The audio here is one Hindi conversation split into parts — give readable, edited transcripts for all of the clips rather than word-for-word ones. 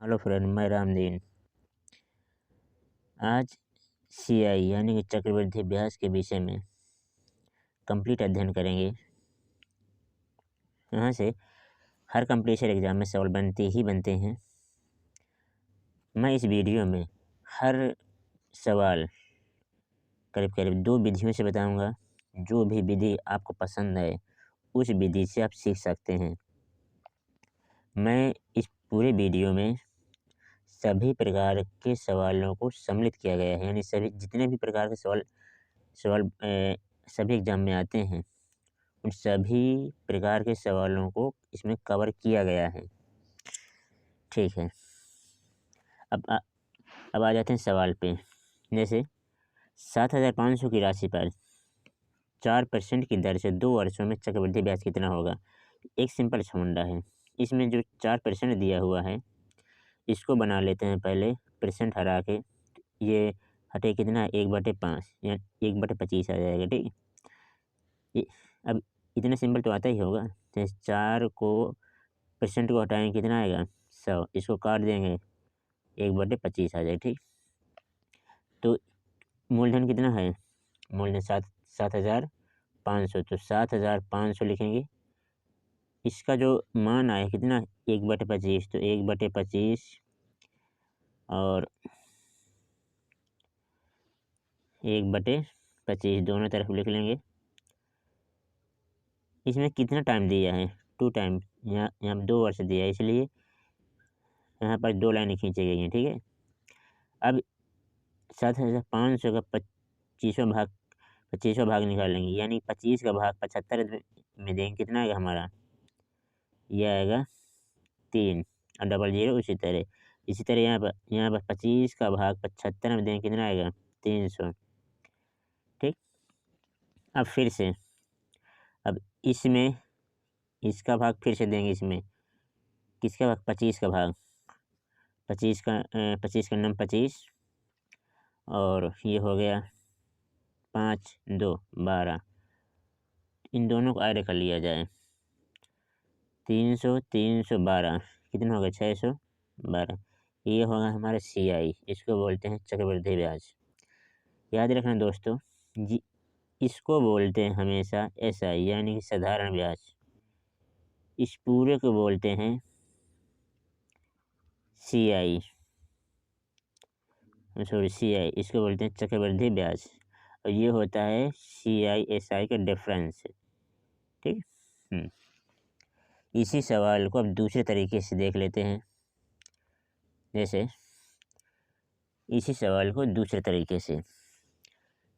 हेलो फ्रेंड, मैं रामदीन। आज सीआई यानी कि चक्रवृद्धि ब्याज के विषय में कंप्लीट अध्ययन करेंगे। यहाँ से हर कंपटीशन एग्जाम में सवाल बनते ही बनते हैं। मैं इस वीडियो में हर सवाल करीब करीब 2 विधियों से बताऊंगा। जो भी विधि आपको पसंद है उस विधि से आप सीख सकते हैं। मैं इस पूरे वीडियो में सभी प्रकार के सवालों को सम्मिलित किया गया है, यानी सभी जितने भी प्रकार के सवाल सभी एग्जाम में आते हैं उन सभी प्रकार के सवालों को इसमें कवर किया गया है। ठीक है, अब आ जाते हैं सवाल पे। जैसे 7,500 की राशि पर 4% की दर से 2 वर्षों में चक्रवृद्धि ब्याज कितना होगा। एक सिंपल छमुंडा है। इसमें जो 4% दिया हुआ है इसको बना लेते हैं पहले परसेंट हरा के। ये हटे कितना, 1/5 या 1/25 आ जाएगा। ठीक है, अब इतना सिंपल तो आता ही होगा। तो 4 को परसेंट को हटाएंगे कितना आएगा, 100। इसको काट देंगे 1/25 आ जाएगा। ठीक, तो मूलधन कितना है, मूलधन 7,500। तो 7,500 लिखेंगे। इसका जो मान आया कितना, 1/25। तो 1/25 और 1/25 दोनों तरफ लिख लेंगे। इसमें कितना टाइम दिया है, 2 टाइम। यहाँ 2 वर्ष दिया है, इसलिए यहाँ पर 2 लाइनें खींची गई हैं। ठीक है, अब 7,500 का 25वां भाग निकालेंगे, यानी 25 का भाग 75 में देंगे। कितना आएगा हमारा, यह आएगा 3 और डबल जीरो। इसी तरह यहाँ पर 25 का भाग 75 में देंगे, कितना आएगा 300। ठीक, अब फिर से अब इसमें इसका भाग फिर से देंगे। इसमें किसका भाग, 25 का भाग, 25 का नम 25 और ये हो गया 5 2 12। इन दोनों को ऐड कर लिया जाए, 300 312 कितना होगा, 612। ये होगा हमारा सीआई। इसको बोलते हैं चक्रवृद्धि ब्याज। याद रखना दोस्तों, इसको बोलते हैं हमेशा एसआई यानी कि साधारण ब्याज। इस पूरे को बोलते हैं सीआई, इसको बोलते हैं चक्रवृद्धि ब्याज। और ये होता है सीआई एसआई का डिफरेंस। ठीक, इसी सवाल को अब दूसरे तरीके से देख लेते हैं। जैसे इसी सवाल को दूसरे तरीके से,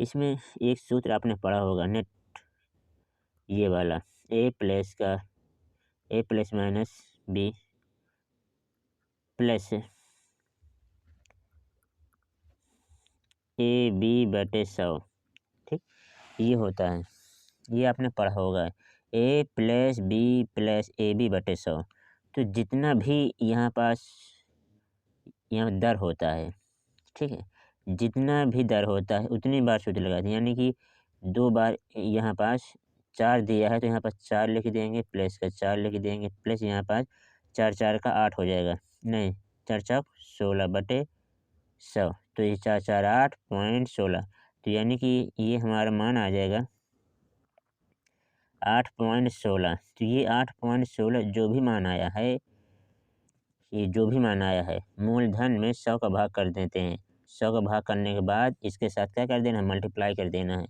इसमें एक सूत्र आपने पढ़ा होगा नेट, ये वाला A plus minus B plus AB/100। ठीक, ये होता है, ये आपने पढ़ा होगा, A+B+AB/100। तो जितना भी यहाँ दर होता है, ठीक है, जितना भी दर होता है उतनी बार सूत्र लगाते हैं। यानी कि 2 बार यहाँ पास 4 दिया है तो यहाँ पर 4 लिख देंगे, प्लस का 4 लिख देंगे, प्लस यहाँ पास 4 4 का 8 हो जाएगा, नहीं 4 चौक 16/100। तो ये 4 4 8.16। तो यानी कि ये हमारा मान आ जाएगा 8.16। तो ये 8.16 जो भी मान आया है, ये जो भी मान आया है मूलधन में 100 का भाग कर देते हैं। 100 का भाग करने के बाद इसके साथ क्या कर देना है, मल्टीप्लाई कर देना है।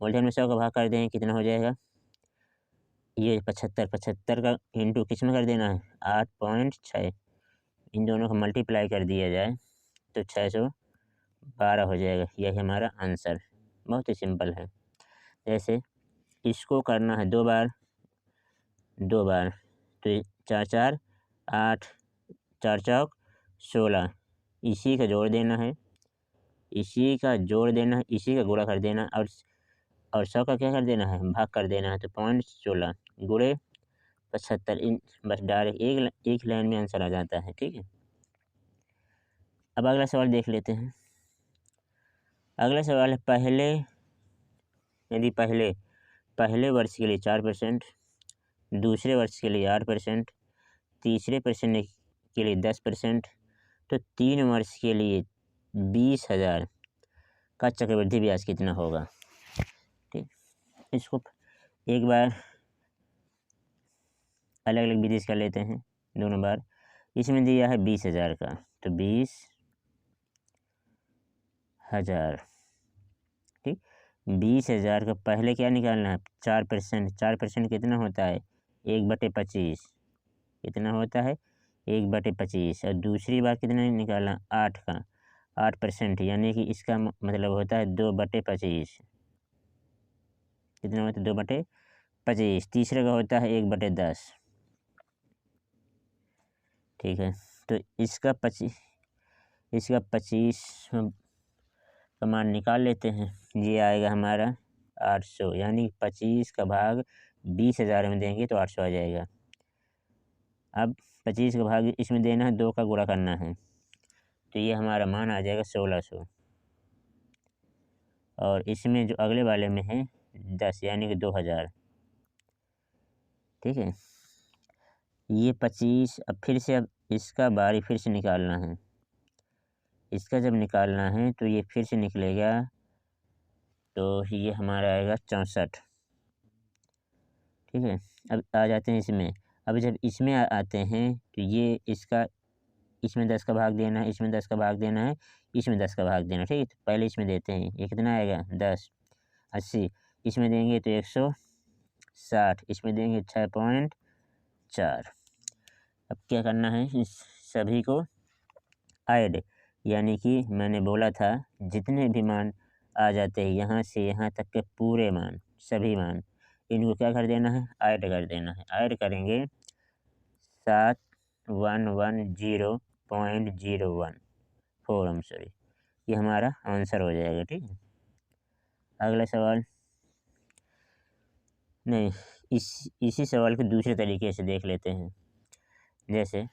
मूलधन में 100 का भाग कर देंगे, कितना हो जाएगा, ये 75 का इंटू किस में कर देना है, 8.6। इन दोनों का मल्टीप्लाई कर दिया जाए तो 612 हो जाएगा। यही हमारा आंसर, बहुत ही सिंपल है। जैसे इसको करना है 2 बार, तो 4 4 8, 4 चौक 16, इसी का जोड़ देना है, इसी का गुणा कर देना और 100 का क्या कर देना है, भाग कर देना है। तो 0.16 गुणे 75, इन बस डायरेक्ट एक लाइन में आंसर आ जाता है। ठीक है, अब अगला सवाल देख लेते हैं। अगला सवाल है पहले वर्ष के लिए 4%, दूसरे वर्ष के लिए 8%, तीसरे वर्ष के लिए 10%, तो 3 वर्ष के लिए 20,000 का चक्रवृद्धि ब्याज कितना होगा। ठीक, इसको एक बार अलग अलग विधि से कर लेते हैं दोनों बार। इसमें दिया है 20,000 का, तो 20,000। ठीक, 20,000 का पहले क्या निकालना है, 4%। 4% कितना होता है, 1/25 कितना होता है, 1/25। और दूसरी बार कितना निकालना, 8 का 8%, यानी कि इसका मतलब होता है 2/25। कितना होता है, 2/25। तीसरे का होता है 1/10। ठीक है, तो इसका 25 का मान निकाल लेते हैं। ये आएगा हमारा 800, यानी 25 का भाग 20,000 में देंगे तो 800 आ जाएगा। अब 25 का भाग इसमें देना है, 2 का गुणा करना है, तो ये हमारा मान आ जाएगा 1600। और इसमें जो अगले वाले में है 10, यानी कि 2000। ठीक है, ये 25। अब फिर से अब इसका बारी फिर से निकालना है। इसका जब निकालना है तो ये फिर से निकलेगा, तो ये हमारा आएगा 64। ठीक है, अब आ जाते हैं इसमें। अब जब इसमें आते हैं तो ये इसका, इसमें 10 का भाग देना है, इसमें 10 का भाग देना है, इसमें 10 का भाग देना है। ठीक है, तो पहले इसमें देते हैं, ये कितना आएगा 10, 80। इसमें देंगे तो 160, इसमें देंगे 6.4। अब क्या करना है, इस सभी को ऐड, यानी कि मैंने बोला था जितने भी मान आ जाते हैं यहाँ से यहाँ तक के पूरे मान, सभी मान, इनको क्या कर देना है, ऐड कर देना है। ऐड करेंगे 7110.014, सॉरी, ये हमारा आंसर हो जाएगा। ठीक है, अगला सवाल, नहीं, इसी सवाल को दूसरे तरीके से देख लेते हैं। जैसे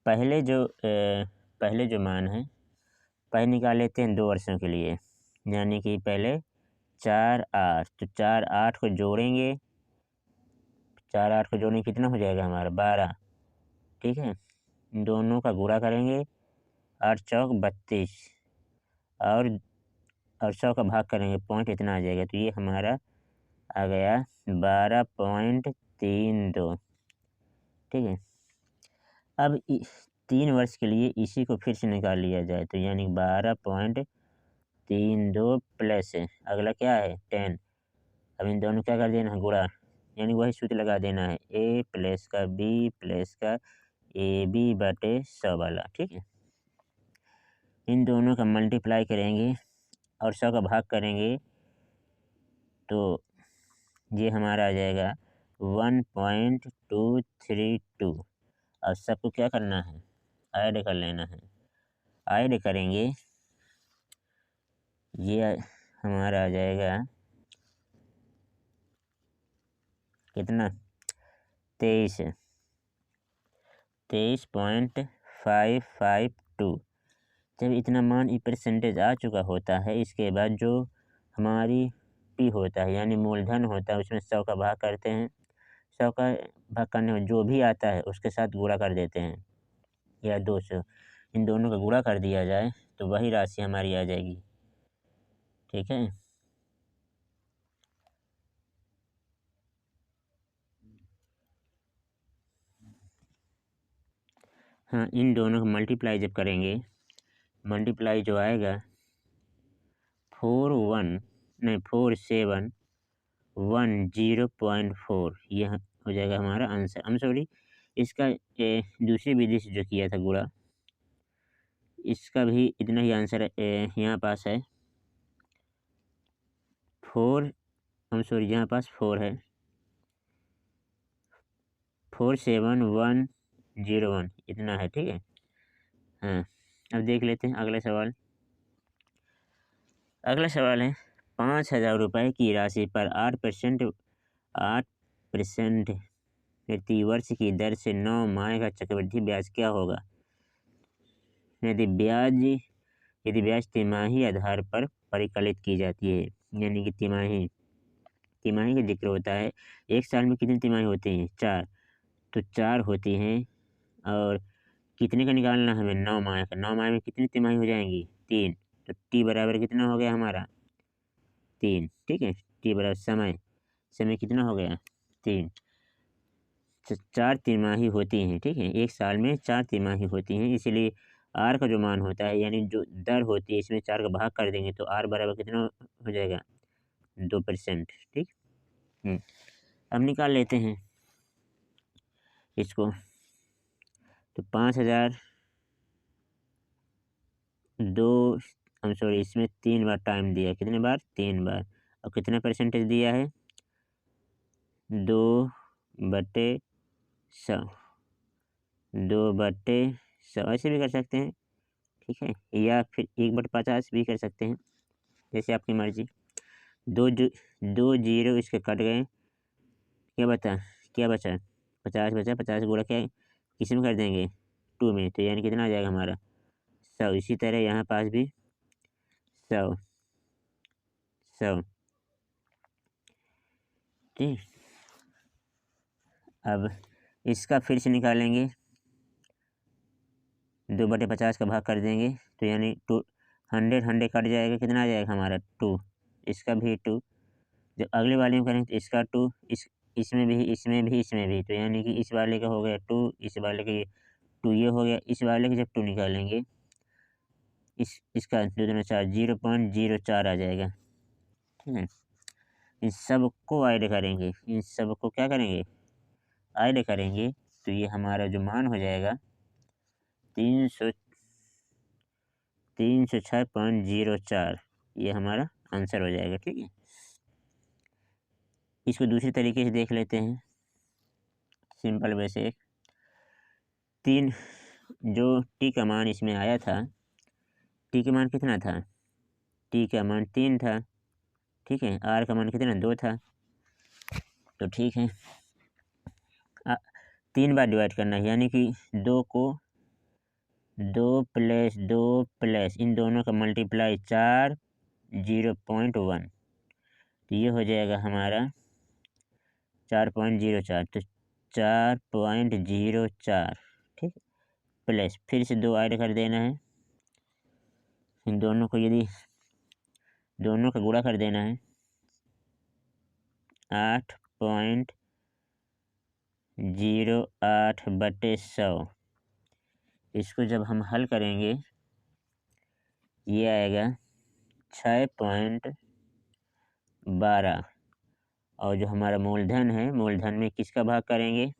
पहले जो मान है, पहले निकाल लेते हैं 2 वर्षों के लिए, यानी कि पहले 4 8, तो 4 8 को जोड़ेंगे, 4 8 को जोड़ेंगे कितना हो जाएगा हमारा 12। ठीक है, दोनों का गुणा करेंगे, 8 चौक 32, और 100 का भाग करेंगे, पॉइंट इतना आ जाएगा, तो ये हमारा आ गया 12.32। ठीक है, अब 3 वर्ष के लिए इसी को फिर से निकाल लिया जाए, तो यानी 12.32 प्लस अगला क्या है 10। अब इन दोनों क्या कर देना है, गुणा, यानी वही सूत्र लगा देना है, a प्लस का b प्लस का AB/100 वाला। ठीक है, इन दोनों का मल्टीप्लाई करेंगे और 100 का भाग करेंगे, तो ये हमारा आ जाएगा 1.232। और सबको क्या करना है, ऐड कर लेना है। ऐड करेंगे, ये हमारा आ जाएगा कितना, 23.552। जब इतना मान परसेंटेज आ चुका होता है, इसके बाद जो हमारी पी होता है, यानी मूलधन होता है, उसमें 100 का भाग करते हैं। 100 का भाग करने में जो भी आता है उसके साथ गुणा कर देते हैं, या 200, इन दोनों का गुणा कर दिया जाए तो वही राशि हमारी आ जाएगी। ठीक है, हाँ, इन दोनों को मल्टीप्लाई जब करेंगे, मल्टीप्लाई जो आएगा 4710.4, यह हो जाएगा हमारा आंसर। हम सॉरी, इसका दूसरी विधि से जो किया था गुणा, इसका भी इतना ही आंसर यहाँ पास है 4, हम सॉरी यहाँ पास 4 है, 47101 इतना है। ठीक है, हाँ, अब देख लेते हैं अगला सवाल। अगला सवाल है 5,000 रुपये की राशि पर 8% प्रति वर्ष की दर से 9 माह का चक्रवृद्धि ब्याज क्या होगा। यदि ब्याज तिमाही आधार पर परिकलित की जाती है, यानी कि तिमाही का जिक्र होता है। एक साल में कितनी तिमाही होती हैं, 4, तो 4 होती हैं, और कितने का निकालना है हमें? 9 माह का। 9 माह में कितनी तिमाही हो जाएंगी? 3। तो टी बराबर कितना हो गया हमारा? 3। ठीक है, टी बराबर समय, समय कितना हो गया? 3। 4 तिमाही होती हैं, ठीक है, एक साल में 4 तिमाही होती हैं, इसीलिए आर का जो मान होता है यानी जो दर होती है इसमें 4 का भाग कर देंगे तो आर बराबर कितना हो जाएगा? 2%। ठीक। अब निकाल लेते हैं इसको। तो 5000 इसमें 3 बार टाइम दिया, कितने बार? 3 बार। और कितना परसेंटेज दिया है? 2/100। 2/100 ऐसे भी कर सकते हैं, ठीक है, या फिर 1/50 भी कर सकते हैं, जैसे आपकी मर्जी। 2 जीरो इसके कट गए, क्या बचा? 50 बचा। 50 गुणा क्या किस में कर देंगे? 2 में, तो यानी कितना आ जाएगा हमारा? 100। इसी तरह यहाँ पास भी 100। ठीक। अब इसका फिर से निकालेंगे, 2/50 का भाग कर देंगे तो यानी 100 कट जाएगा, कितना आ जाएगा हमारा? 2। इसका भी 2। जब अगले वाले में करें तो इसका 2, इसमें भी, तो यानी कि इस वाले का हो गया 2, इस वाले का 2 ये हो गया। इस वाले के जब 2 निकालेंगे, इसका 2 दूना 4, 0.04 आ जाएगा। ठीक है, इन सबको ऐड करेंगे, इन सबको क्या करेंगे? ऐड करेंगे, तो ये हमारा जो मान हो जाएगा 306.04, ये हमारा आंसर हो जाएगा। ठीक है, इसको दूसरी तरीके से देख लेते हैं, सिंपल वे से। 3 जो टी का मान इसमें आया था, टी का मान कितना था? टी का मान 3 था, ठीक है, आर का मान कितना? 2 था। तो ठीक है, 3 बार डिवाइड करना है, यानी कि 2 को 2 + 2 + इन दोनों का मल्टीप्लाई 4, 0.1, तो ये हो जाएगा हमारा 4.04। तो 4.04, ठीक, प्लस फिर से 2 ऐड कर देना है, इन दोनों को यदि दोनों का गुणा कर देना है, 8.08/100। इसको जब हम हल करेंगे ये आएगा 6.12। और जो हमारा मूलधन है, मूलधन में किसका भाग करेंगे?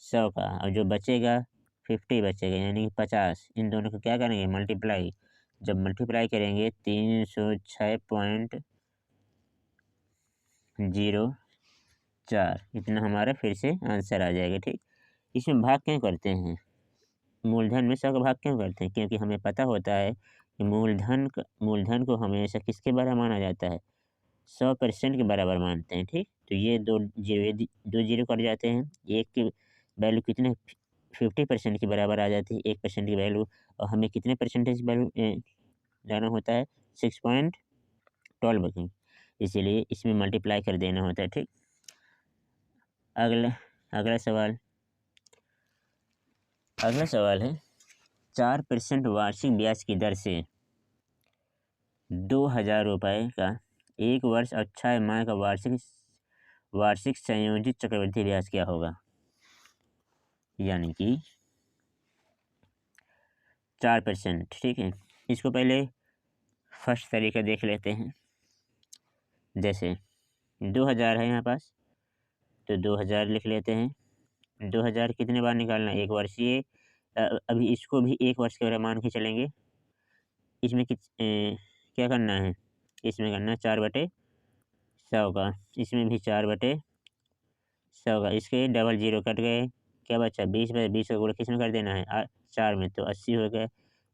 100 का। और जो बचेगा 50 बचेगा, यानी 50। इन दोनों को क्या करेंगे? मल्टीप्लाई। जब मल्टीप्लाई करेंगे 306.04, इतना हमारा फिर से आंसर आ जाएगा। ठीक, इसमें भाग क्यों करते हैं? मूलधन में 100 का भाग क्यों करते हैं? क्योंकि हमें पता होता है कि मूलधन को हमेशा किसके बराबर माना जाता है? 100% के बराबर मानते हैं। ठीक, तो ये 2 जीरो कट जाते हैं, एक की वैल्यू कितने? 50% के बराबर आ जाती है 1% की वैल्यू। और हमें कितने परसेंटेज वैल्यू लाना होता है? 6.12 की, इसीलिए इसमें मल्टीप्लाई कर देना होता है। ठीक, अगला सवाल है 4% वार्षिक ब्याज की दर से 2000 रुपये का 1 वर्ष और 6 माह का वार्षिक संयोजित चक्रवृद्धि ब्याज क्या होगा? यानी कि 4%। ठीक है, इसको पहले फर्स्ट तरीका देख लेते हैं। जैसे 2000 है यहाँ पास, तो 2000 लिख लेते हैं। 2000 कितने बार निकालना है? 1 वर्षीय। अभी इसको भी 1 वर्ष के बराबर मान के चलेंगे। इसमें क्या करना है? इसमें करना है 4/100 का, इसमें भी 4/100 का। इसके डबल जीरो कट गए, क्या बचा? 20/20 का गुणा किस में कर देना है? 4 में, तो 80 हो गए।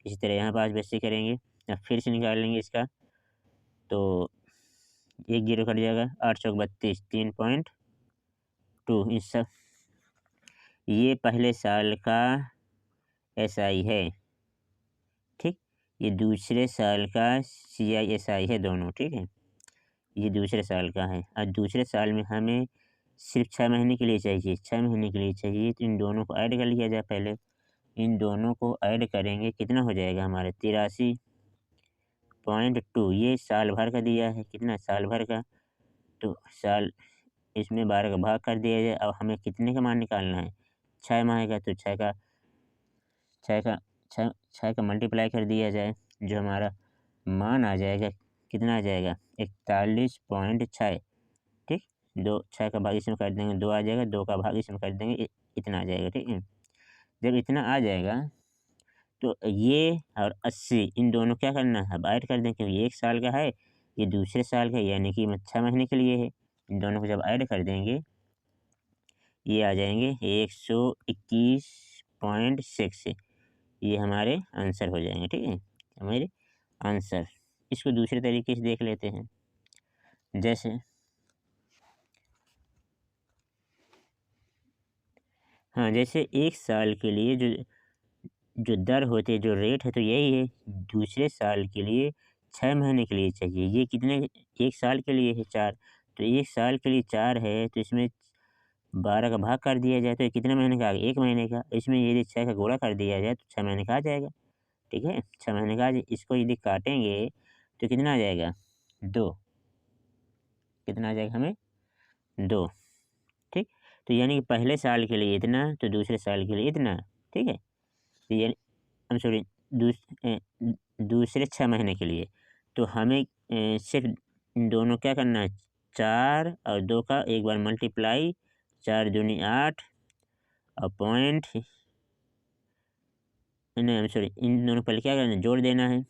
इसी तरह यहाँ पास भी 80 करेंगे। अब फिर से निकाल लेंगे इसका, तो 1 जीरो कट जाएगा, 8 चौक 32, 3.2। इस सब ये पहले साल का SI है, ठीक, ये दूसरे साल का CISI है, दोनों। ठीक है, ये दूसरे साल का है और दूसरे साल में हमें सिर्फ 6 महीने के लिए चाहिए, 6 महीने के लिए चाहिए, तो इन दोनों को ऐड कर लिया जाए पहले। इन दोनों को ऐड करेंगे कितना हो जाएगा हमारा 83.2। ये साल भर का दिया है, कितना साल भर का, तो साल इसमें 12 का भाग कर दिया जाए। अब हमें कितने का मान निकालना है, 6 माह का, तो 6 का मल्टीप्लाई कर दिया जाए, जो हमारा मान आ जाएगा कितना आ जाएगा 41.6। ठीक, 6 का भाग इसमें कर देंगे 2 आ जाएगा, 2 का भाग इसमें कर देंगे इतना आ जाएगा। ठीक है, जब इतना आ जाएगा तो ये और 80 इन दोनों क्या करना है, अब ऐड कर दें, क्योंकि 1 साल का है, ये दूसरे साल का, यानी कि 6 महीने के लिए है। इन दोनों को जब ऐड कर देंगे ये आ जाएंगे 121.6। ये हमारे आंसर हो जाएंगे। ठीक है, हमारे आंसर। इसको दूसरे तरीके से देख लेते हैं। जैसे हाँ, जैसे 1 साल के लिए जो दर होती है, जो रेट है, तो यही है। दूसरे साल के लिए 6 महीने के लिए चाहिए। ये कितने 1 साल के लिए है 4, तो 1 साल के लिए 4 है, तो इसमें 12 का भाग कर दिया जाए तो ये कितने महीने का आ गया, 1 महीने का। इसमें यदि 6 का गुणा कर दिया जाए तो 6 महीने का आ जाएगा। ठीक है, 6 महीने का आ जाए। इसको यदि काटेंगे तो कितना आ जाएगा 2, कितना आ जाएगा हमें 2। ठीक, तो यानी कि पहले साल के लिए इतना, तो दूसरे साल के लिए इतना। ठीक है, तो यानी सॉरी दूसरे 6 महीने के लिए, तो हमें सिर्फ इन दोनों क्या करना है, 4 और 2 का एक बार मल्टीप्लाई, 4 दूनी 8 और पॉइंट, नहीं सॉरी, इन दोनों पहले क्या करना है, जोड़ देना है,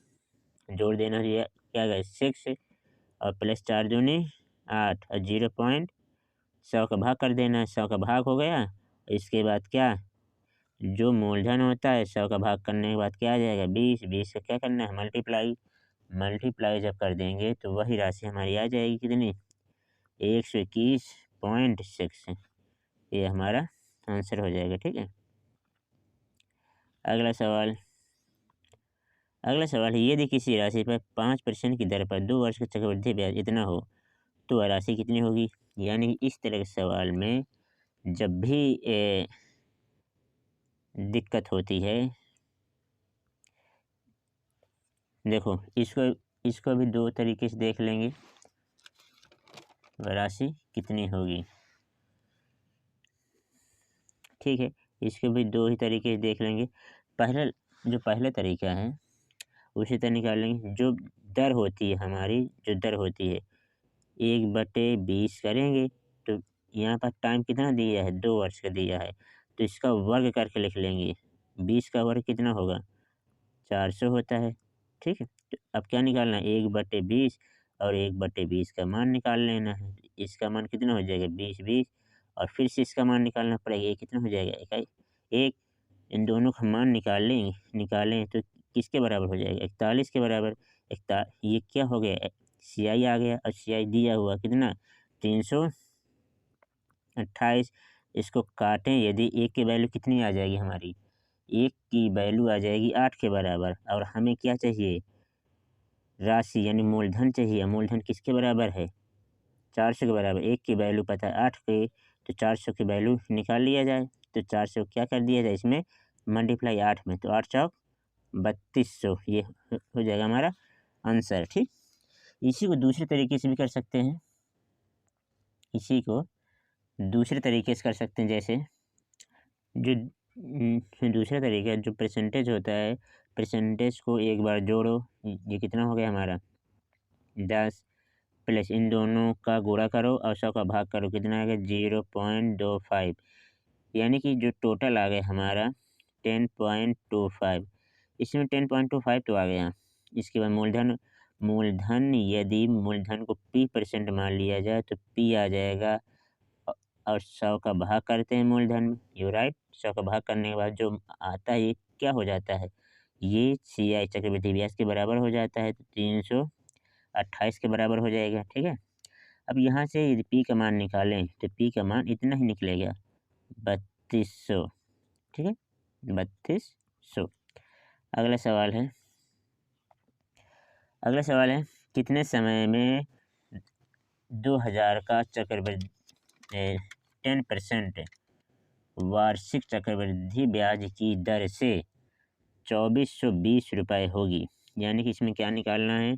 जोड़ देना है, ये क्या है 6 और प्लस 4 दूनी 8 और 0.100 का भाग कर देना है। 100 का भाग हो गया, इसके बाद क्या, जो मूलधन होता है 100 का भाग करने के बाद क्या आ जाएगा 20। 20 का क्या करना है मल्टीप्लाई, मल्टीप्लाई जब कर देंगे तो वही राशि हमारी आ जाएगी कितनी 121.6। ये हमारा आंसर हो जाएगा। ठीक है, अगला सवाल है, यदि किसी राशि पर 5% की दर पर 2 वर्ष का चक्रवृद्धि ब्याज इतना हो तो वह राशि कितनी होगी। यानी इस तरह के सवाल में जब भी दिक्कत होती है, देखो इसको भी 2 तरीके से देख लेंगे, वह राशि कितनी होगी। ठीक है, इसको भी 2 ही तरीके से देख लेंगे। पहला तरीका है उसी तरह निकाल लेंगे। जो दर होती है हमारी, जो दर होती है 1/20 करेंगे, तो यहाँ पर टाइम कितना दिया है 2 वर्ष का दिया है, तो इसका वर्ग करके लिख लेंगे। 20 का वर्ग कितना होगा 400 होता है। ठीक है, तो अब क्या निकालना है 1/20 और 1/20 का मान निकाल लेना है। इसका मान कितना हो जाएगा 20 और फिर से इसका मान निकालना पड़ेगा, ये कितना हो जाएगा एक। इन दोनों का मान निकालें तो किसके बराबर हो जाएगा 41 के बराबर। ये क्या हो गया CI आ गया, और CI दिया हुआ कितना 328। इसको काटें, यदि 1 की वैल्यू कितनी आ जाएगी हमारी, 1 की वैल्यू आ जाएगी 8 के बराबर। और हमें क्या चाहिए राशि, यानी मूलधन चाहिए। मूलधन किसके बराबर है 400 के बराबर। 1 की वैल्यू पता है 8 के, तो 400 की वैल्यू निकाल लिया जाए। तो 400 क्या कर दिया जाए इसमें मल्टीप्लाई 8 में, तो 8 चौक 3200, ये हो जाएगा हमारा आंसर। ठीक, इसी को दूसरे तरीके से भी कर सकते हैं, इसी को दूसरे तरीके से कर सकते हैं। जैसे जो दूसरा तरीका जो परसेंटेज होता है, परसेंटेज को एक बार जोड़ो, ये कितना हो गया हमारा 10 प्लस इन दोनों का गुणा करो और 100 का भाग करो, कितना आ गया 0.25। यानी कि जो टोटल आ गया हमारा 10.25। इसमें 10.25 तो आ गया। इसके बाद मूलधन यदि मूलधन को P% मान लिया जाए तो P आ जाएगा, और 100 का भाग करते हैं मूलधन में, यू राइट। 100 का भाग करने के बाद जो आता है ये क्या हो जाता है, ये CI चक्रवृद्धि ब्याज के बराबर हो जाता है, तो 328 के बराबर हो जाएगा। ठीक है, अब यहाँ से यदि P का मान निकालें तो P का मान इतना ही निकलेगा 3200। ठीक है, 3200। अगला सवाल है कितने समय में 2000 का चक्रवृद्धि 10% वार्षिक चक्रवृद्धि ब्याज की दर से 2420 रुपये होगी। यानी कि इसमें क्या निकालना है,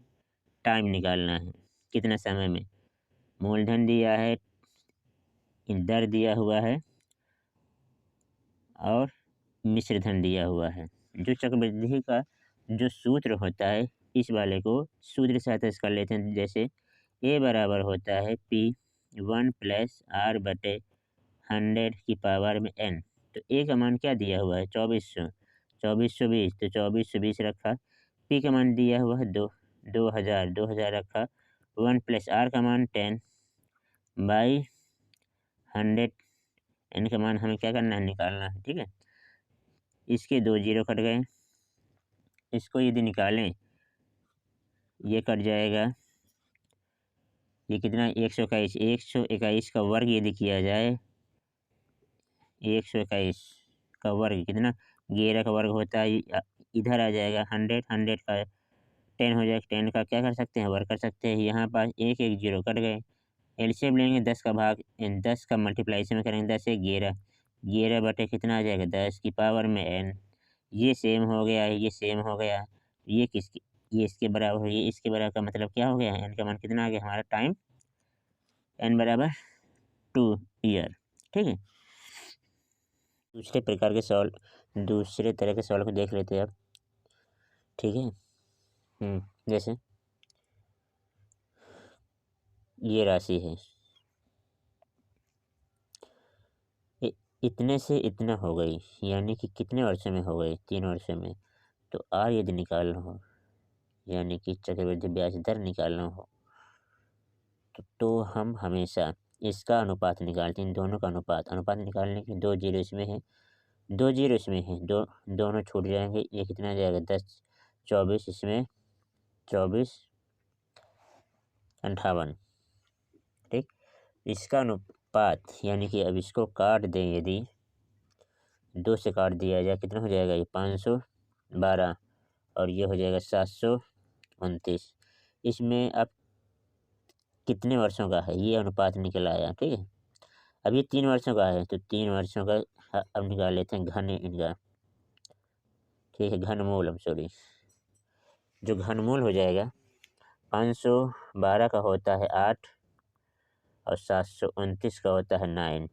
टाइम निकालना है, कितना समय में। मूलधन दिया है, दर दिया हुआ है और मिश्र धन दिया हुआ है। जो चक्रवृद्धि का जो सूत्र होता है, इस वाले को सूत्र से सहायता कर लेते हैं। जैसे ए बराबर होता है P1 + R बटे 100 की पावर में n। तो ए का मान क्या दिया हुआ है, 2400, 2420, तो 2420 रखा। पी का मान दिया हुआ है 2000, 2000 रखा। 1 + R का मान 10 बाई 100, n का मान हमें क्या करना है, निकालना है। ठीक है, इसके 2 जीरो कट गए। इसको यदि निकालें, ये कट जाएगा, ये कितना, 121, 121 का वर्ग यदि किया जाए, 121 का वर्ग कितना, 11 का वर्ग होता है, इधर आ जाएगा 100, 100 का 10 हो जाएगा, 10 का क्या कर सकते हैं, वर्ग कर सकते हैं। यहाँ पास एक एक जीरो कट गए। एलसीएम लेंगे, 10 का भाग 10 का मल्टीप्लाई में करेंगे, 10 से 11, 11 बटे कितना आ जाएगा, 10 की पावर में n। ये सेम हो गया, ये सेम हो गया, ये किसकी, ये इसके बराबर, ये इसके बराबर का मतलब क्या हो गया, n का मान कितना आ गया हमारा, टाइम n बराबर 2 ईयर। ठीक है, दूसरे प्रकार के सवाल, दूसरे तरह के सवाल को देख लेते हैं अब। ठीक है, जैसे ये राशि है, इतने से इतना हो गई, यानी कि कितने वर्षों में हो गई, 3 वर्षों में। तो आर यदि निकालना हो, यानी कि चक्रवृद्धि ब्याज दर निकालना हो, तो हम हमेशा इसका अनुपात निकालते हैं, दोनों का अनुपात निकालने के 2 जीरो इसमें है, 2 जीरो इसमें है, दोनों छूट जाएंगे। ये कितना आ जाएगा, 10, 24 इसमें, 24, 58। ठीक, इसका अनुपात यानी कि अब इसको काट दें, यदि 2 से काट दिया जाए, कितना हो जाएगा, ये 512 और ये हो जाएगा 729। इसमें अब कितने वर्षों का है, ये अनुपात निकल आया। ठीक है, अब ये 3 वर्षों का है, तो 3 वर्षों का अब निकाल लेते हैं घन इनका। ठीक है, घनमूल, हम सॉरी, जो घनमूल हो जाएगा, 512 का होता है 8 और 729 का होता है 9।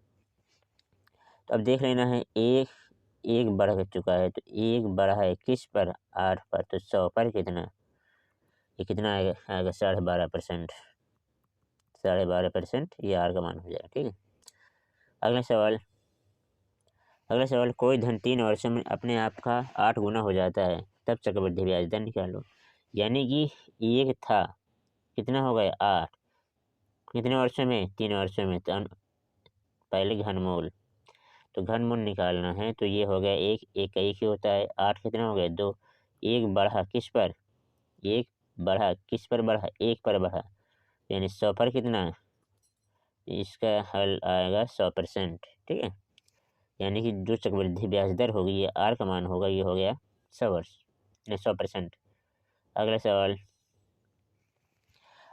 तो अब देख लेना है, एक बढ़ चुका है, तो एक बढ़ा है किस पर, 8 पर, तो 100 पर कितना, ये कितना आएगा, 12.5%, 12.5% ये आर का मान हो जाएगा। ठीक है, अगला सवाल, कोई धन 3 वर्षों में अपने आप का 8 गुना हो जाता है, तब चक्रवृद्धि ब्याज दर निकालो। यानी कि एक था, कितना हो गया, 8, कितने वर्षों में, 3 वर्षों में। तो पहले घनमूल, तो घनमूल निकालना है, तो ये हो गया एक ही होता है, 8 कितना हो गया, 2, एक बढ़ा किस पर, एक बढ़ा किस पर बढ़ा, एक पर बढ़ा, यानी 100 पर कितना, इसका हल आएगा 100%। ठीक है, यानी कि जो चक्रवृद्धि ब्याज दर होगी, ये आर का मान होगा, ये हो गया 100%। अगला सवाल,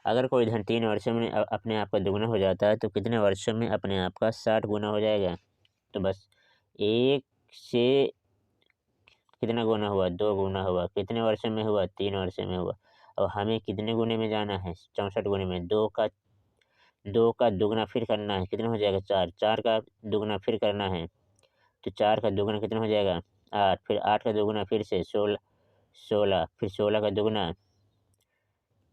अगर कोई धन 3 वर्षों में अपने आप का दुगना हो जाता है, तो कितने वर्षों में अपने आप का 60 गुना हो जाएगा। तो बस एक से कितना गुना हुआ, 2 गुना हुआ, कितने वर्षों में हुआ, 3 वर्षों में हुआ। और हमें कितने गुने में जाना है, 64 गुने में। 2 का दुगना फिर करना है, कितना हो जाएगा, 4, 4 का दुगना फिर करना है, तो 4 का दुगना कितना हो जाएगा, 8, फिर 8 का दुगना फिर से 16, फिर 16 का दुगना,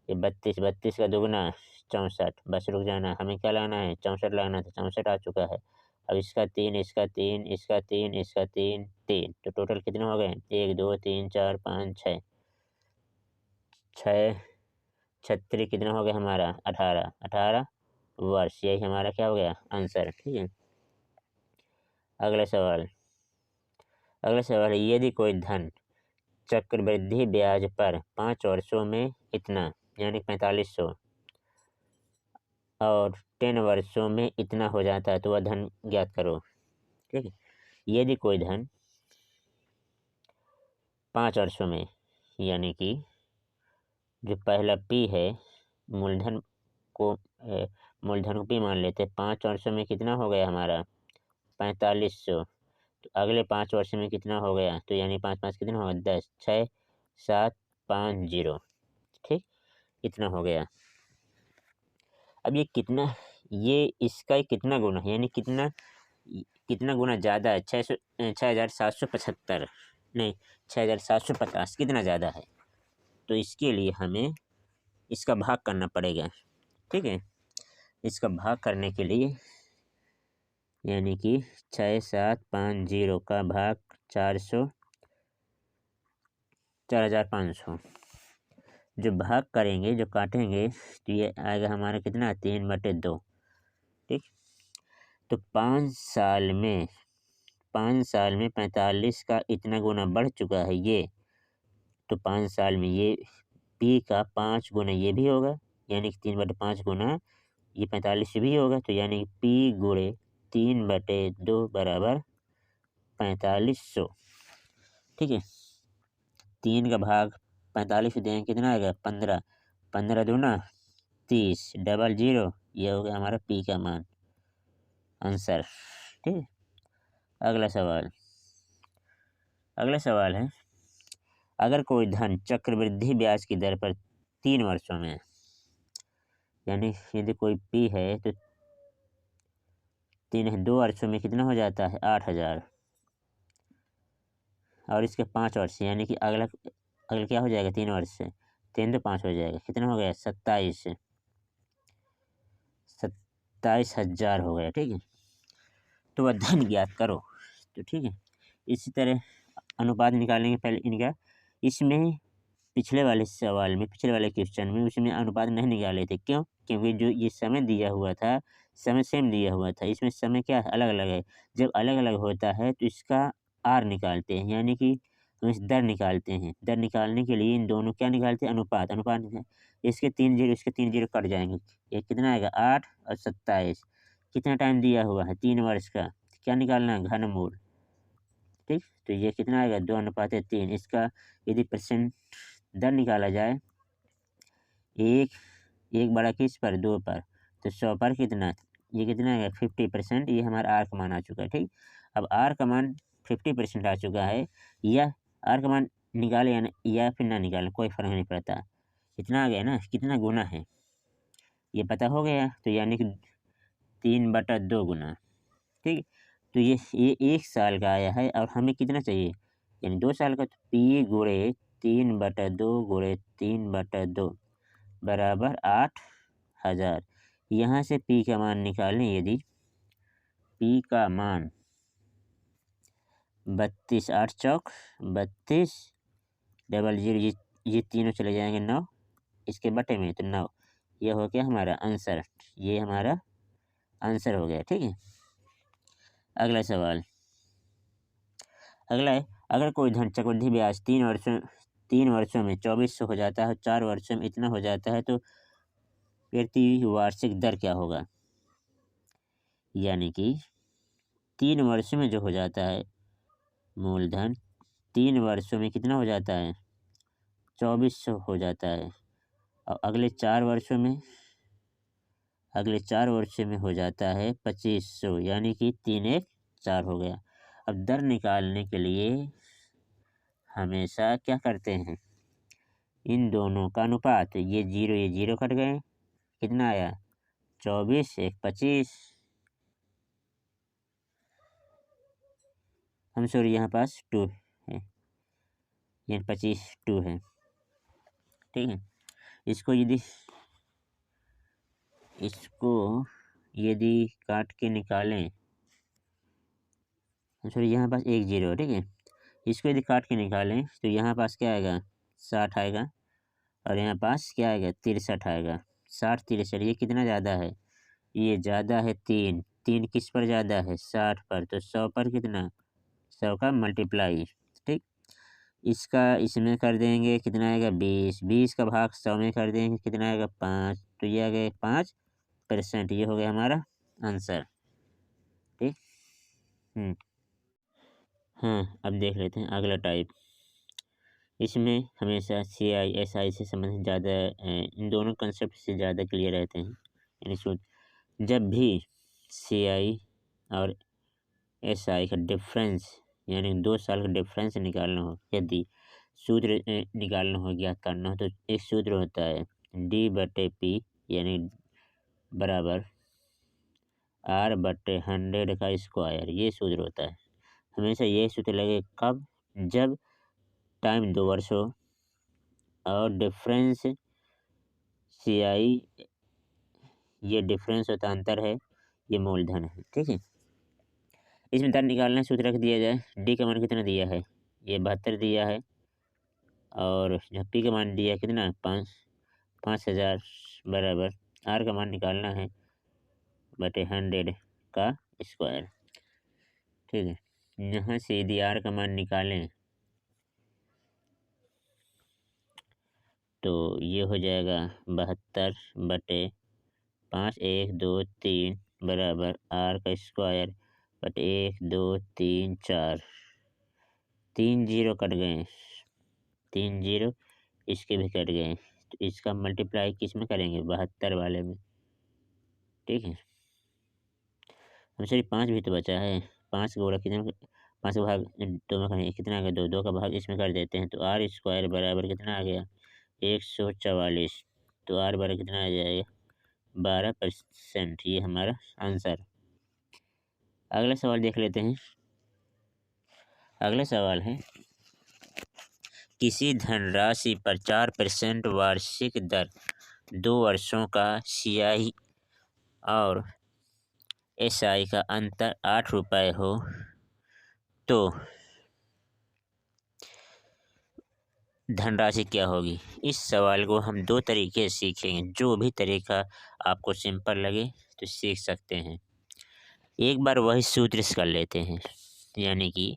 ये 32, 32 का दुगना 64। बस रुक जाना, हमें क्या लाना है, 64 लाना, तो 64 आ चुका है। अब इसका 3, इसका 3, इसका 3, इसका 3, 3, तो टोटल कितने हो गए, 1, 2, 3, 4, 5, 6, 6, 36 कितना हो गया हमारा, 18 वर्ष। यही हमारा क्या हो गया, आंसर। ठीक है, अगला सवाल, यदि कोई धन चक्रवृद्धि ब्याज पर 5 वर्षों में इतना, यानी 4500, और 10 वर्षों में इतना हो जाता है, तो वह धन ज्ञात करो। ठीक है, यदि कोई धन 5 वर्षों में, यानी कि जो पहला पी है, मूलधन को मूलधन को पी मान लेते हैं, 5 वर्षों में कितना हो गया हमारा, 4500, तो अगले 5 वर्ष में कितना हो गया, तो यानी 5 5 कितना होगा 10, 6 7 5 0, ठीक, इतना हो गया। अब ये कितना, ये इसका कितना गुना है, यानी कितना गुना ज़्यादा है, 6,775 नहीं 6,750 कितना ज़्यादा है, तो इसके लिए हमें इसका भाग करना पड़ेगा, ठीक है। इसका भाग करने के लिए यानी कि 6,750 का भाग 4,500 जो भाग करेंगे, जो काटेंगे, तो ये आएगा हमारा कितना 3/2, ठीक। तो 5 साल में 45 का इतना गुना बढ़ चुका है ये, तो 5 साल में ये पी का 5 गुना ये भी होगा, यानी कि 3/5 गुना ये 45 भी होगा, तो यानी कि पी गुणे 3/2 बराबर 4500, ठीक है। 3 का भाग 45 देंगे कितना आएगा 15, 15 दूना 30, डबल 0, ये हो गया हमारा पी का मान, आंसर, ठीक है। अगला सवाल है, अगर कोई धन चक्रवृद्धि ब्याज की दर पर 3 वर्षों में, यानी यदि कोई पी है तो 2 वर्षों में कितना हो जाता है 8,000, और इसके 5 वर्ष यानी कि अगला क्या हो जाएगा 3 वर्ष से 3 तो 5 हो जाएगा, कितना हो गया 27,000 हो गया, ठीक है। तो वह धन ज्ञात करो, तो ठीक है। इसी तरह अनुपात निकालेंगे पहले इनका, इसमें पिछले वाले क्वेश्चन में उसमें अनुपात नहीं निकाले थे, क्यों, क्योंकि जो ये समय दिया हुआ था, समय सेम दिया हुआ था, इसमें समय क्या है अलग अलग है। जब अलग अलग होता है तो इसका आर निकालते हैं, यानी कि हम इस दर निकालते हैं। दर निकालने के लिए इन दोनों क्या निकालते हैं अनुपात, इसके 3 जीरो इसके 3 जीरो कट जाएंगे, ये कितना आएगा 8 और 27, कितना टाइम दिया हुआ है 3 वर्ष का, क्या निकालना है घनमूल, ठीक। तो ये कितना आएगा 2:3, इसका यदि परसेंट दर निकाला जाए, एक बड़ा किस पर 2 पर, तो 100 पर कितना, ये कितना आएगा 50%, ये हमारा आर का मान आ चुका है, ठीक। अब आर का मान 50% आ चुका है, या आर का मान निकाले या फिर ना निकालें कोई फर्क नहीं पड़ता, इतना आ गया ना, कितना गुना है ये पता हो गया, तो यानी कि 3/2 गुना, ठीक। तो ये 1 साल का आया है और हमें कितना चाहिए, यानी 2 साल का, तो पी गुणे 3/2 गुणे 3/2 बराबर 8,000। यहाँ से पी का मान निकालें, यदि पी का मान 32, 8 चौक 32, डबल 0, ये तीनों चले जाएंगे 9, इसके बटे में तो 9, ये हो गया हमारा आंसर, ये हमारा आंसर हो गया, ठीक है। अगला है, अगर कोई धन चक्रवृद्धि ब्याज 3 वर्षों में 2400 हो जाता है, 4 वर्षों में इतना हो जाता है, तो प्रति वार्षिक दर क्या होगा, यानी कि 3 वर्षों में जो हो जाता है मूलधन, 3 वर्षों में कितना हो जाता है 2400 हो जाता है, और अगले 4 वर्षों में हो जाता है 2500, यानी कि 3 1 4 हो गया। अब दर निकालने के लिए हमेशा क्या करते हैं, इन दोनों का अनुपात, ये जीरो कट गए, कितना आया 24 1 25, हम सॉरी यहाँ पास 2 है, ये 25 2 है, ठीक है। इसको यदि काट के निकालें, सॉरी यहाँ पास 1 0, ठीक है। इसको यदि काट के निकालें तो यहाँ पास क्या आएगा 60 आएगा, और यहाँ पास क्या आएगा 63 आएगा, 60 63, ये कितना ज़्यादा है, ये ज़्यादा है 3 किस पर ज़्यादा है 60 पर, तो 100 पर कितना 100 का मल्टीप्लाई, ठीक। इसका इसमें कर देंगे कितना आएगा 20 का भाग 100 में कर देंगे कितना आएगा 5, तो ये आ गया 5%, ये हो गया हमारा आंसर, ठीक। हाँ, अब देख लेते हैं अगला टाइप। इसमें हमेशा CI SI से संबंधित ज़्यादा इन दोनों कंसेप्ट से ज़्यादा क्लियर रहते हैं, यानी जब भी CI और SI का डिफरेंस यानी 2 साल का डिफरेंस निकालना हो, यदि सूत्र निकालना हो, ज्ञात करना हो, तो एक सूत्र होता है D/P यानी बराबर R/100 का स्क्वायर, ये सूत्र होता है। हमेशा ये सूत्र लगे कब, जब टाइम 2 वर्ष हो और डिफरेंस CI, ये डिफरेंस होता अंतर है, ये मूलधन है। ठीक है, इसमें दर निकालना सूत्र रख दिया जाए। D का मान कितना दिया है, ये 72 दिया है, और P का मान दिया कितना 5,000 बराबर R का मान निकालना है बटे 100 का स्क्वायर। ठीक है, यहाँ से यदि R का मान निकालें तो ये हो जाएगा 72/5 1 2 3 बराबर R का स्क्वायर बटे 1 2 3 4, 3 जीरो कट गए, 3 जीरो इसके भी कट गए, तो इसका मल्टीप्लाई किस में करेंगे, 72 वाले में। ठीक है, हम सॉरी 5 भी तो बचा है, 5 का गुणा कितना, 5 का भाग 2 में करेंगे, कितना आ गया 2, 2 का भाग इसमें कर देते हैं, तो R स्क्वायर बराबर कितना आ गया 144, तो R बराबर कितना आ जाएगा 12%। ये हमारा आंसर। अगला सवाल देख लेते हैं। अगला सवाल है, किसी धनराशि पर 4% वार्षिक दर 2 वर्षों का CI और SI का अंतर 8 रुपये हो तो धनराशि क्या होगी। इस सवाल को हम 2 तरीके से सीखेंगे, जो भी तरीका आपको सिंपल लगे तो सीख सकते हैं। एक बार वही सूत्र कर लेते हैं, यानी कि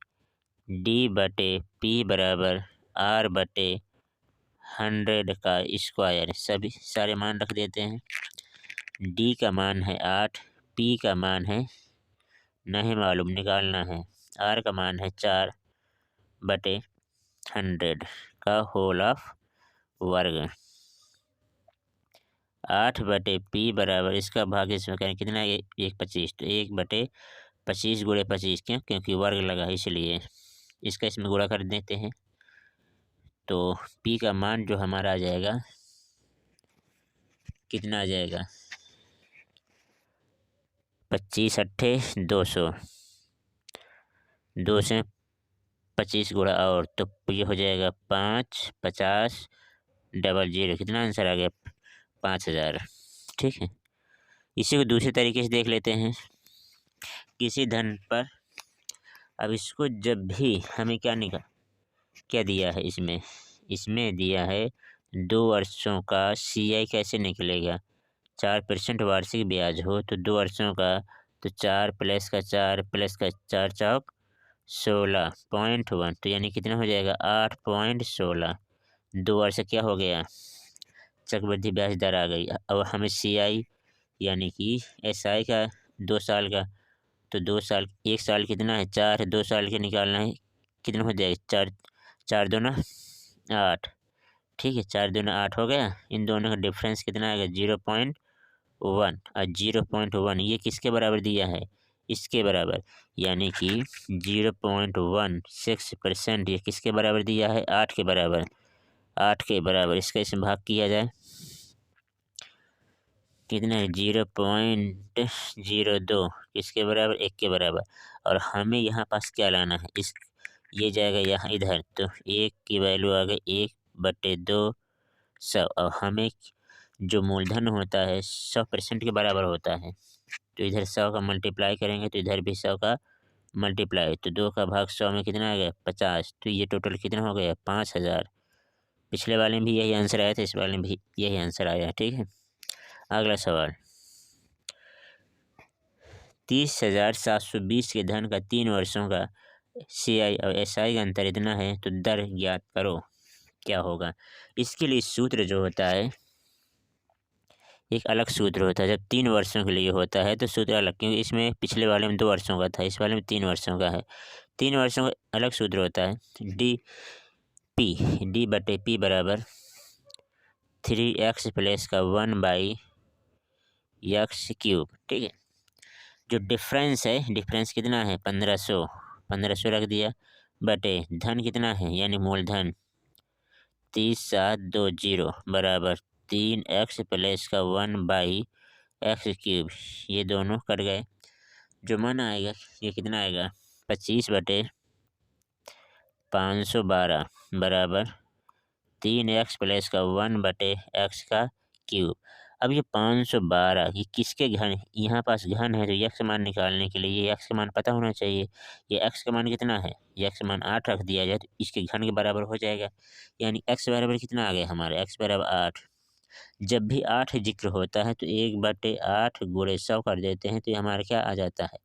D/P बराबर R/100 का स्क्वायर, सभी सारे मान रख देते हैं। D का मान है 8, P का मान है नहीं मालूम, निकालना है, R का मान है 4/100 का होल ऑफ वर्ग। 8/P बराबर इसका भाग इसमें करें कितना, 1/25, तो 1/25 गुणे 25, क्यों, क्योंकि वर्ग लगा इसलिए इसका इसमें गुणा कर देते हैं, तो P का मान जो हमारा आ जाएगा कितना आ जाएगा 25 अट्ठे 200, 2 से 25 गुणा और, तो ये हो जाएगा 5 50 00, कितना आंसर आ गया 5000। ठीक है, इसी को दूसरे तरीके से देख लेते हैं। किसी धन पर, अब इसको जब भी हमें क्या दिया है, इसमें दिया है 2 वर्षों का CI कैसे निकलेगा, 4% वार्षिक ब्याज हो तो 2 वर्षों का, तो 4 प्लस का 4 प्लस का 4 चौक 16.1, तो यानी कितना हो जाएगा 8.16। 2 वर्ष क्या हो गया, चक्रवृद्धि ब्याज दर आ गई। अब हमें CI यानी कि SI का 2 साल का, तो 2 साल, 1 साल कितना है 4 है, 2 साल के निकालना है, कितना हो जाएगा 4 4 दूना 8। ठीक है, 4 दूना 8 हो गया, इन दोनों का डिफरेंस कितना आएगा 0.1, और 0.1 ये किसके बराबर दिया है, इसके बराबर, यानी कि 0.16% ये किसके बराबर दिया है, 8 के बराबर, 8 के बराबर। इसका इसमें भाग किया जाए कितना है 0.02, किसके बराबर, 1 के बराबर, और हमें यहाँ पास क्या लाना है, इस ये जाएगा यहाँ इधर, तो 1 की वैल्यू आ गई 1/200, और हमें जो मूलधन होता है 100% के बराबर होता है, तो इधर 100 का मल्टीप्लाई करेंगे तो इधर भी 100 का मल्टीप्लाई, तो 2 का भाग 100 में कितना आ गया 50, तो ये टोटल कितना हो गया 5000। पिछले वाले में भी यही आंसर आया था, इस वाले में भी यही आंसर आया। ठीक है, अगला सवाल, 30,720 के धन का 3 वर्षों का CI और SI का अंतर इतना है तो दर ज्ञात करो, क्या होगा। इसके लिए सूत्र जो होता है एक अलग सूत्र होता है, जब 3 वर्षों के लिए होता है तो सूत्र अलग, क्योंकि इसमें पिछले वाले में 2 वर्षों का था, इस वाले में 3 वर्षों का है। 3 वर्षों का अलग सूत्र होता है, D/P बराबर 3x प्लस का 1/x क्यूब। ठीक है, जो डिफरेंस है, डिफरेंस कितना है 1500, 1500 रख दिया बटे धन कितना है यानी मूलधन 3720 बराबर 3x प्लस का 1/x³। ये दोनों कट गए, जो मान आएगा ये कितना आएगा 25/512 बराबर 3x प्लस का 1/x³। अब ये 512 ये किसके घन, यहाँ पास घन है तो यक्स मान निकालने के लिए ये यक्स का मान पता होना चाहिए। ये एक्स का मान कितना है, यक्स मान 8 रख दिया जाए तो इसके घन के बराबर हो जाएगा, यानी एक्स बराबर कितना आ गया हमारे, एक्स बराबर 8। जब भी 8 जिक्र होता है तो 1/8 गुणे 100 कर देते हैं तो ये हमारा क्या आ जाता है,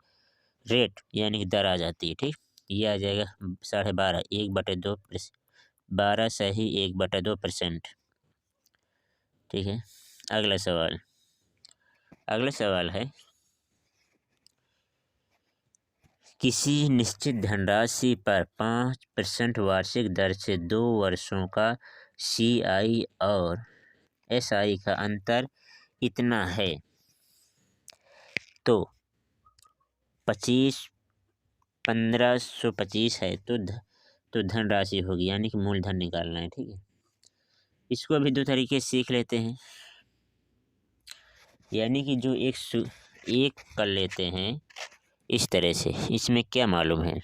रेट यानी कि दर आ जाती है। ठीक, ये आ जाएगा 12.5, 1/2 प्लस 12 सही 1/2%। ठीक है, अगला सवाल, अगला सवाल है किसी निश्चित धनराशि पर 5% वार्षिक दर से 2 वर्षों का CI और SI का अंतर इतना है। तो 1525 है तो धनराशि होगी यानी कि मूलधन निकालना है। ठीक है, इसको अभी दो तरीके से सीख लेते हैं, यानी कि जो एक कर लेते हैं इस तरह से। इसमें क्या मालूम है,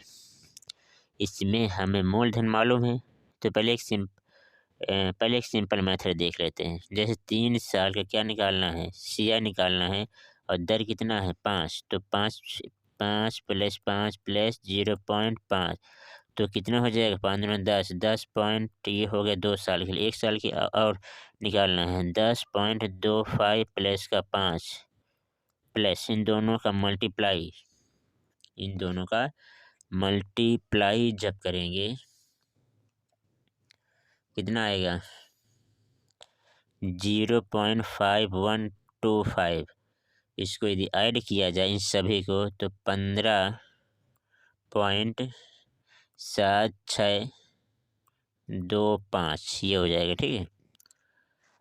इसमें हमें मूलधन मालूम है तो पहले एक सिंपल मेथड देख लेते हैं। जैसे 3 साल का क्या निकालना है, CI निकालना है और दर कितना है 5, तो 5 5 प्लस 5 प्लस 0.5 तो कितना हो जाएगा 5 दूना 10 पॉइंट, ये हो गया 2 साल के लिए। 1 साल की और निकालना है 10.25 प्लस का 5 प्लस इन दोनों का मल्टीप्लाई, इन दोनों का मल्टीप्लाई जब करेंगे कितना आएगा 0.5125। इसको यदि ऐड किया जाए इन सभी को तो 15.7625 ये हो जाएगा। ठीक है,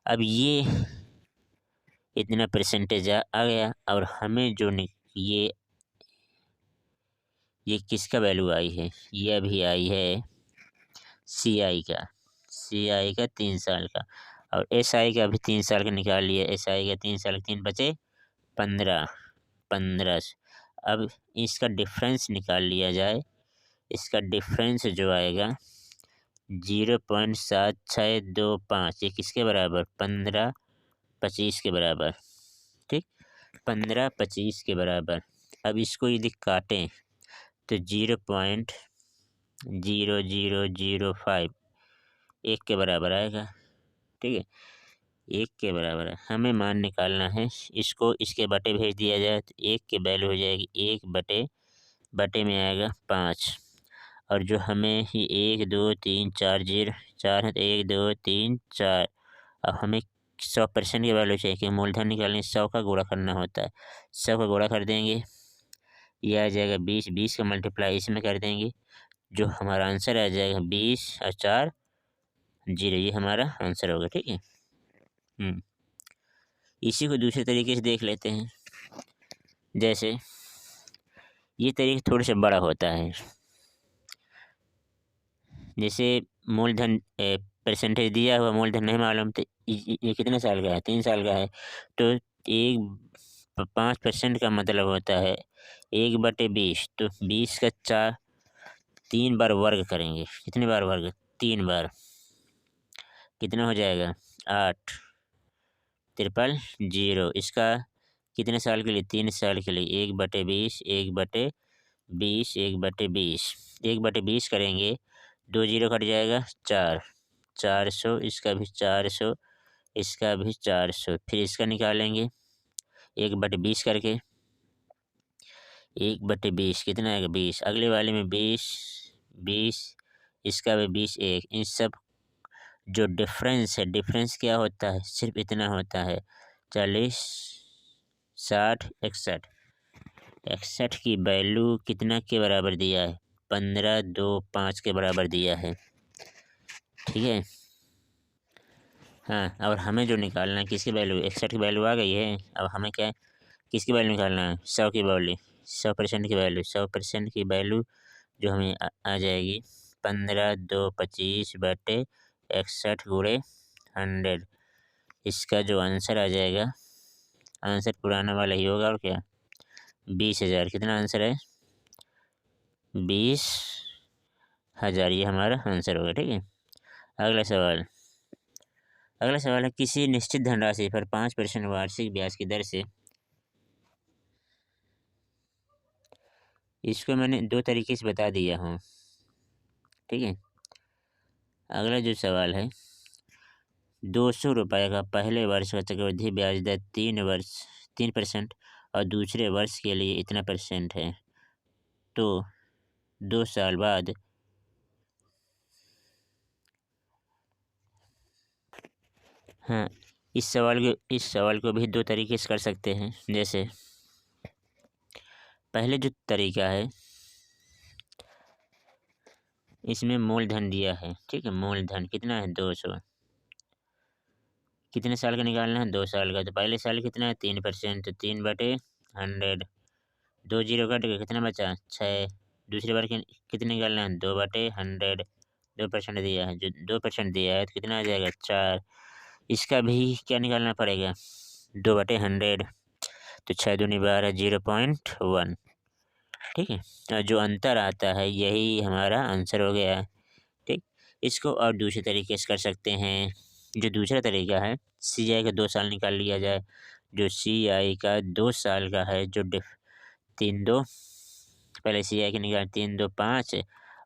अब ये इतना परसेंटेज आ गया और हमें जो ये किसका वैल्यू आई है, ये अभी आई है CI का, 3 साल का, और SI का भी 3 साल का निकाल लिया। SI का 3 साल, 3 बचे 15। अब इसका डिफरेंस निकाल लिया जाए, इसका डिफरेंस जो आएगा 0.7625 ये किसके बराबर 1525 के बराबर। ठीक, 1525 के बराबर। अब इसको यदि काटें तो 0.0005 1 के बराबर आएगा। ठीक है, 1 के बराबर है, हमें मान निकालना है। इसको इसके बटे भेज दिया जाए तो 1 की वैल्यू हो जाएगी 1 बटे में आएगा 5, और जो हमें ही 1 2 3 4 4 है तो 1 2 3 4। अब हमें 100% की वैल्यू चाहिए कि मूलधन निकालने 100 का गुणा करना होता है, 100 का गुणा कर देंगे ये आ जाएगा 20, 20 का मल्टीप्लाई इसमें कर देंगे, जो हमारा आंसर आ जाएगा 20 और 4 0, ये हमारा आंसर होगा। ठीक है, इसी को दूसरे तरीके से देख लेते हैं। जैसे ये तरीका थोड़ा सा बड़ा होता है, जैसे मूलधन परसेंटेज दिया हुआ मूलधन नहीं मालूम तो ये कितने साल का है 3 साल का है, तो 5% का मतलब होता है 1/20, तो 20 का 3 बार वर्ग करेंगे। कितने बार वर्ग, 3 बार, कितना हो जाएगा 8 3 0। इसका कितने साल के लिए 3 साल के लिए 1/20 1/20 1/20 1/20 करेंगे, 2 0 कट जाएगा 400, इसका भी 400, इसका भी 400। फिर इसका निकालेंगे 1/20 करके, 1/20 कितना आएगा 20, अगले वाले में 20, इसका भी 20 1। इन सब जो डिफरेंस है, डिफरेंस क्या होता है सिर्फ इतना होता है 40 60 61 की वैल्यू कितना के बराबर दिया है 1525 के बराबर दिया है। ठीक है, हाँ, और हमें जो निकालना है किसकी वैल्यू 61 की वैल्यू आ गई है। अब हमें क्या है किसकी वैल्यू निकालना है? 100 की वैल्यू, 100% की वैल्यू, 100% की वैल्यू जो हमें आ जाएगी 15 2 25 बटे 61 गुणे 100। इसका जो आंसर आ जाएगा, आंसर पुराना वाला ही होगा और क्या, 20,000। कितना आंसर है? 20,000, ये हमारा आंसर होगा। ठीक है, अगला सवाल। अगला सवाल है, किसी निश्चित धनराशि पर 5% वार्षिक ब्याज की दर से, इसको मैंने दो तरीके से बता दिया हूँ। ठीक है, अगला जो सवाल है, 200 रुपये का पहले वर्ष का चक्रवृद्धि ब्याज दर 3% और दूसरे वर्ष के लिए इतना % है, तो 2 साल बाद हाँ, इस सवाल को भी दो तरीके से कर सकते हैं। जैसे पहले जो तरीका है, इसमें मूलधन दिया है। ठीक है, मूलधन कितना है? 200। कितने साल का निकालना है? 2 साल का। तो पहले साल कितना है? 3%, तो 3/100। 2 जीरो कट गए, कितना बचा? 6। दूसरी बार कितने निकालना है? 2/100। 2% दिया है, जो 2% दिया है तो कितना आ जाएगा? 4। इसका भी क्या निकालना पड़ेगा? 2/100। तो 6 दूनी 12, 0.1। ठीक है, और जो अंतर आता है यही हमारा आंसर हो गया। ठीक, इसको और दूसरे तरीके से कर सकते हैं। जो दूसरा तरीका है, CI का 2 साल निकाल लिया जाए। जो CI का 2 साल का है, जो 3 2, पहले CI के निकाल, 3 2 5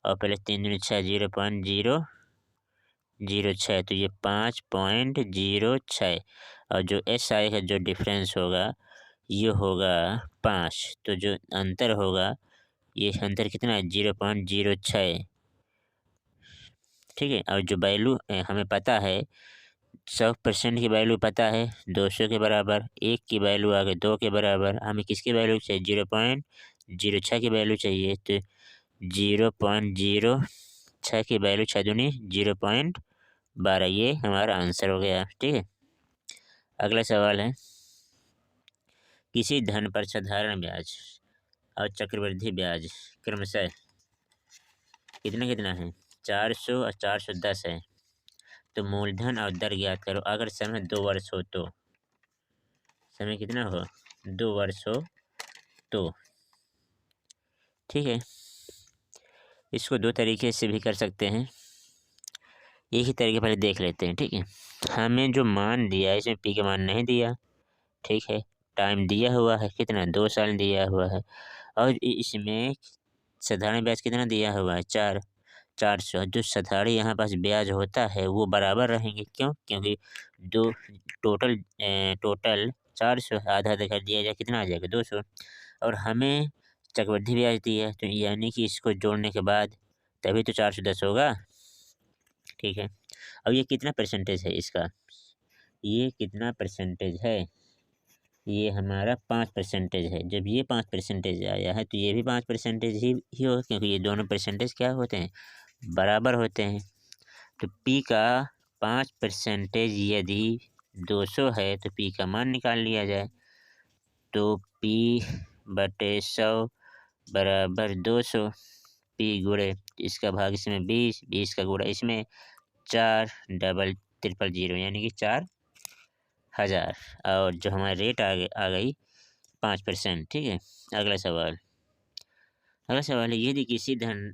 और पहले 3 दूनी 6, 0.006, तो ये 5.06। और जो SI का जो डिफरेंस होगा ये होगा 5। तो जो अंतर होगा, ये अंतर कितना है? 0.06। ठीक है, और जो वैल्यू हमें पता है, 100% की वैल्यू पता है 200 के बराबर, 1 की वैल्यू आ गई 2 के बराबर। हमें किसकी वैल्यू चाहिए? 0.06 की वैल्यू चाहिए। तो 0.06 की वैल्यू 6 दूनी 0.12, ये हमारा आंसर हो गया। ठीक है, अगला सवाल है, किसी धन पर साधारण ब्याज और चक्रवृद्धि ब्याज क्रमशः कितना कितना है? 400 और 410 है। तो मूलधन और दर ज्ञात करो अगर समय 2 वर्ष हो तो। समय कितना हो? 2 वर्ष हो तो। ठीक है, इसको दो तरीके से भी कर सकते हैं। एक ही तरीके पहले देख लेते हैं। ठीक है, हमें जो मान दिया है इसमें P का मान नहीं दिया। ठीक है, टाइम दिया हुआ है कितना? 2 साल दिया हुआ है। और इसमें साधारण ब्याज कितना दिया हुआ है? 400। जो साधारण यहाँ पास ब्याज होता है वो बराबर रहेंगे। क्यों? क्योंकि दो टोटल 400 आधा आधा कर दिया जाए, कितना आ जाएगा? 200। और हमें चक्रवृद्धि ब्याज दी है, तो यानी कि इसको जोड़ने के बाद तभी तो 410 होगा। ठीक है, अब ये कितना % है इसका? ये कितना % है? ये हमारा 5% है। जब ये 5% आया है तो ये भी 5% ही होगा, क्योंकि ये दोनों % क्या होते हैं? बराबर होते हैं। तो P का 5% यदि 200 है तो P का मान निकाल लिया जाए। तो P/100 बराबर 200। P गुणे इसका भाग इसमें 20, 20 का गुणा इसमें 4 डबल 000 यानी कि 4,000। और जो हमारी रेट आ गई 5%। ठीक है, अगला सवाल। अगला सवाल है, यदि किसी धन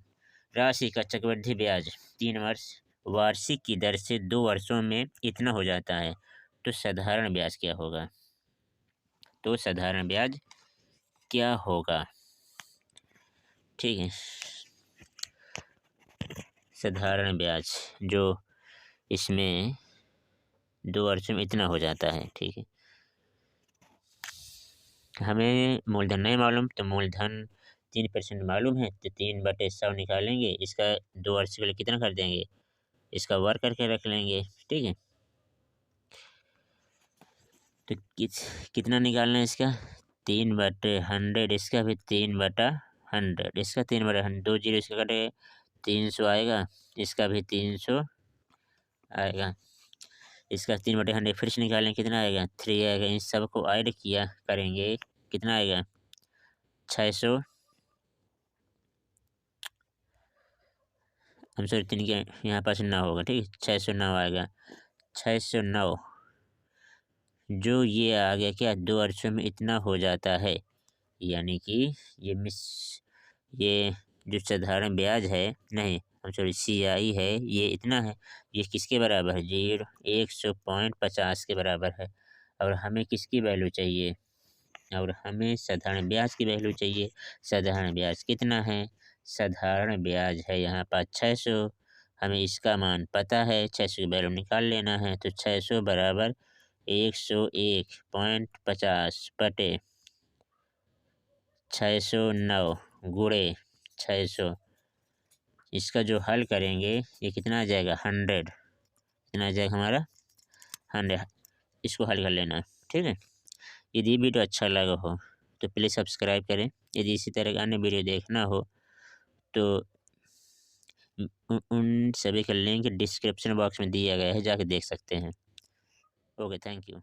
राशि का चक्रवृद्धि ब्याज 3 वर्ष वार्षिक की दर से 2 वर्षों में इतना हो जाता है, तो साधारण ब्याज क्या होगा? तो साधारण ब्याज क्या होगा? ठीक है, साधारण ब्याज जो इसमें 2 वर्षों में इतना हो जाता है। ठीक है, हमें मूलधन नहीं मालूम, तो मूलधन 3% मालूम है, तो 3/100 निकालेंगे। इसका 2 वर्ष के लिए कितना कर देंगे? इसका वर्ग करके रख लेंगे। ठीक है, तो कितना निकालना है इसका? 3/100। इसका भी 3/100। इसका 3/100, 2 जीरो इसका कटे 300 आएगा। इसका भी 300 आएगा। इसका 3/100 फिर से निकालें, कितना आएगा? 3 आएगा। इन सबको ऐड किया करेंगे कितना आएगा 600, हम सॉरी 3 के यहाँ पास 9 होगा, ठीक है, 609 आएगा, 609 जो ये आ गया क्या 2 अर्सों में इतना हो जाता है। यानी कि ये जो साधारण ब्याज है, नहीं हम सॉरी CI है, ये इतना है, ये किसके बराबर है 100.50 के बराबर है। और हमें किसकी वैल्यू चाहिए, और हमें साधारण ब्याज की वैल्यू चाहिए। साधारण ब्याज कितना है, साधारण ब्याज है यहाँ पर 600, हमें इसका मान पता है, 600 की वैल्यू निकाल लेना है। तो 600 बराबर 101.50 बटे 609 गुणे 600, इसका जो हल करेंगे ये कितना आ जाएगा 100, कितना आ जाएगा हमारा 100। इसको हल कर लेना, ठीक है। यदि वीडियो अच्छा लगा हो तो प्लीज़ सब्सक्राइब करें। यदि इसी तरह का अन्य वीडियो देखना हो तो उन सभी का लिंक डिस्क्रिप्शन बॉक्स में दिया गया है, जाके देख सकते हैं। Okay, thank you.